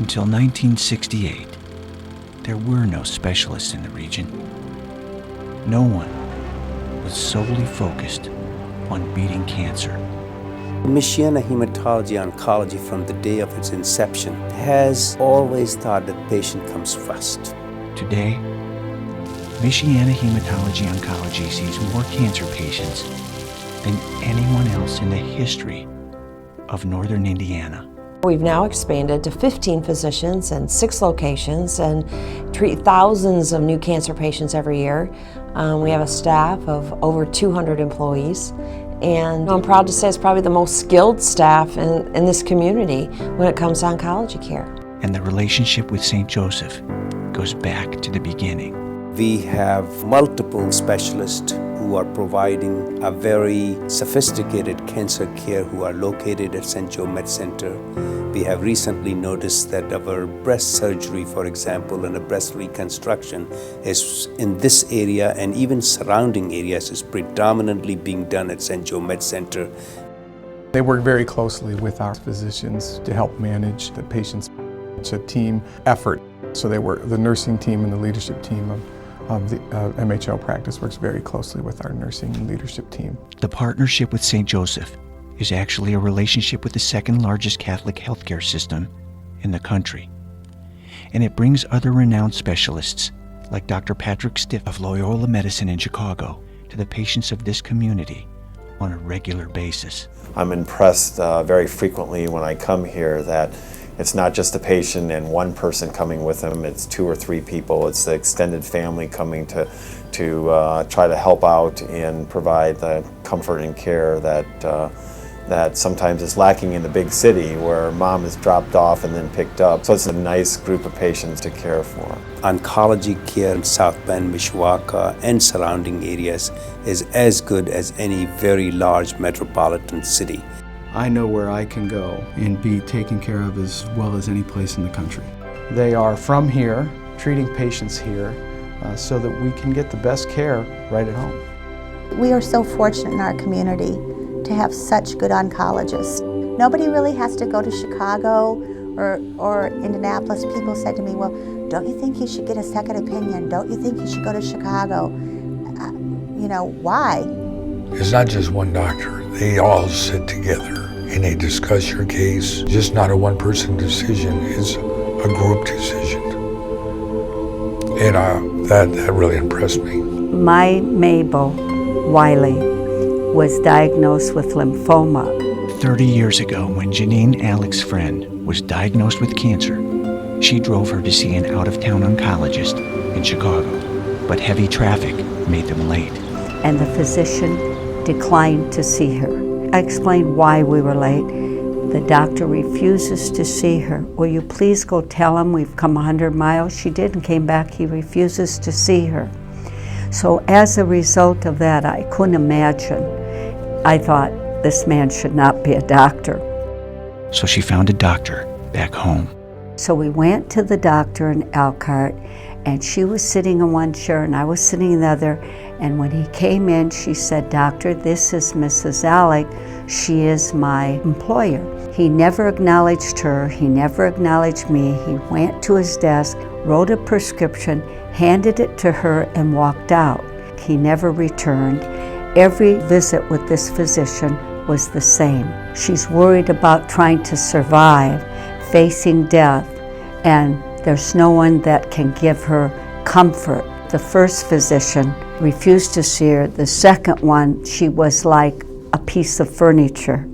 Until 1968, there were no specialists in the region. No one was solely focused on beating cancer. Michiana Hematology Oncology, from the day of its inception, has always thought that the patient comes first. Today, Michiana Hematology Oncology sees more cancer patients than anyone else in the history of northern Indiana. We've now expanded to 15 physicians and 6 locations and treat thousands of new cancer patients every year. We have a staff of over 200 employees, and I'm proud to say it's probably the most skilled staff in this community when it comes to oncology care. And the relationship with St. Joseph goes back to the beginning. We have multiple specialists who are providing a very sophisticated cancer care who are located at St. Joe Med Center. We have recently noticed that our breast surgery, for example, and a breast reconstruction is in this area and even surrounding areas is predominantly being done at St. Joe Med Center. They work very closely with our physicians to help manage the patients. It's a team effort. So the nursing team and the leadership team of the MHO practice works very closely with our nursing and leadership team. The partnership with St. Joseph is actually a relationship with the second largest Catholic healthcare system in the country. And it brings other renowned specialists like Dr. Patrick Stiff of Loyola Medicine in Chicago to the patients of this community on a regular basis. I'm impressed very frequently when I come here that it's not just a patient and one person coming with them, it's 2 or 3 people. It's the extended family coming to try to help out and provide the comfort and care that sometimes is lacking in the big city where mom is dropped off and then picked up. So it's a nice group of patients to care for. Oncology care in South Bend, Mishawaka, and surrounding areas is as good as any very large metropolitan city. I know where I can go and be taken care of as well as any place in the country. They are from here, treating patients here, so that we can get the best care right at home. We are so fortunate in our community to have such good oncologists. Nobody really has to go to Chicago or Indianapolis. People said to me, well, don't you think you should get a second opinion? Don't you think you should go to Chicago? Why? It's not just one doctor. They all sit together and they discuss your case. It's just not a one-person decision. It's a group decision. And that really impressed me. My Mabel Wiley was diagnosed with lymphoma. 30 years ago, when Janine Alec's friend was diagnosed with cancer, she drove her to see an out-of-town oncologist in Chicago. But heavy traffic made them late. And the physician declined to see her. I explained why we were late. The doctor refuses to see her. Will you please go tell him we've come 100 miles? She did and came back. He refuses to see her. So as a result of that, I couldn't imagine. I thought this man should not be a doctor. So she found a doctor back home. So we went to the doctor in Elkhart, and she was sitting in one chair and I was sitting in the other. And when he came in, she said, "Doctor, this is Mrs. Alec. She is my employer." He never acknowledged her. He never acknowledged me. He went to his desk, wrote a prescription, handed it to her, and walked out. He never returned. Every visit with this physician was the same. She's worried about trying to survive, facing death, and there's no one that can give her comfort. The first physician refused to see her. The second one, she was like a piece of furniture.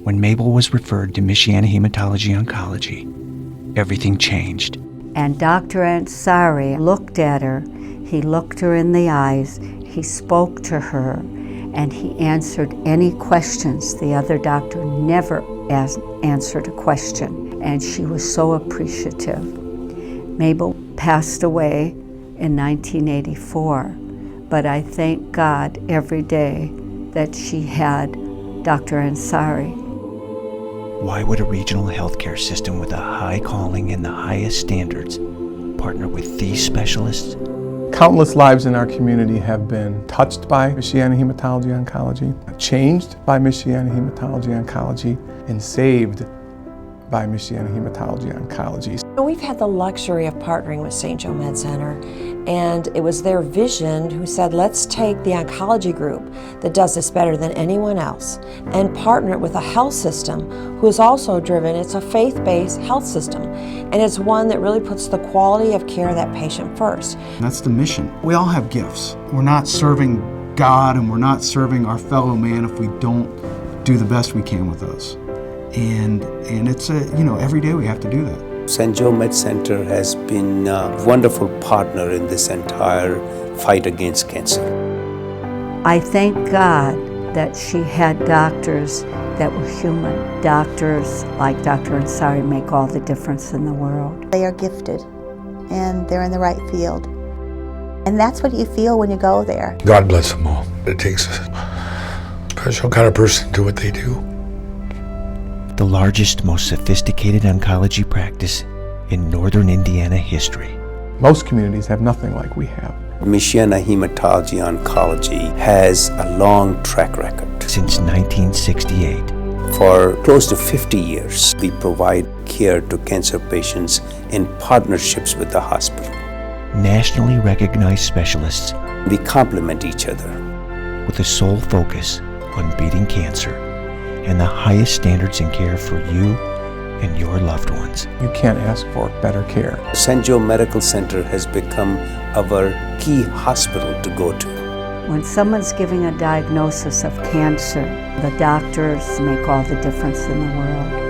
When Mabel was referred to Michiana Hematology Oncology, everything changed. And Dr. Ansari looked at her. He looked her in the eyes. He spoke to her, and he answered any questions. The other doctor never answered a question, and she was so appreciative. Mabel passed away in 1984, but I thank God every day that she had Dr. Ansari. Why would a regional healthcare system with a high calling and the highest standards partner with these specialists? Countless lives in our community have been touched by Michiana Hematology Oncology, changed by Michiana Hematology Oncology, and saved by Michiana Hematology Oncology. We've had the luxury of partnering with St. Joe Med Center, and it was their vision who said, let's take the oncology group that does this better than anyone else and partner it with a health system who is also driven. It's a faith-based health system, and it's one that really puts the quality of care of that patient first. That's the mission. We all have gifts. We're not serving God and we're not serving our fellow man if we don't do the best we can with those. And it's every day we have to do that. St. Joe Med Center has been a wonderful partner in this entire fight against cancer. I thank God that she had doctors that were human. Doctors like Dr. Ansari make all the difference in the world. They are gifted and they're in the right field. And that's what you feel when you go there. God bless them all. It takes a special kind of person to do what they do. The largest, most sophisticated oncology practice in northern Indiana history. Most communities have nothing like we have. Michiana Hematology Oncology has a long track record. Since 1968, For close to 50 years, we provide care to cancer patients in partnerships with the hospital. nationally recognized specialists We complement each other. with a sole focus on beating cancer and the highest standards in care for you and your loved ones. You can't ask for better care. St. Joe Medical Center has become our key hospital to go to. When someone's giving a diagnosis of cancer, the doctors make all the difference in the world.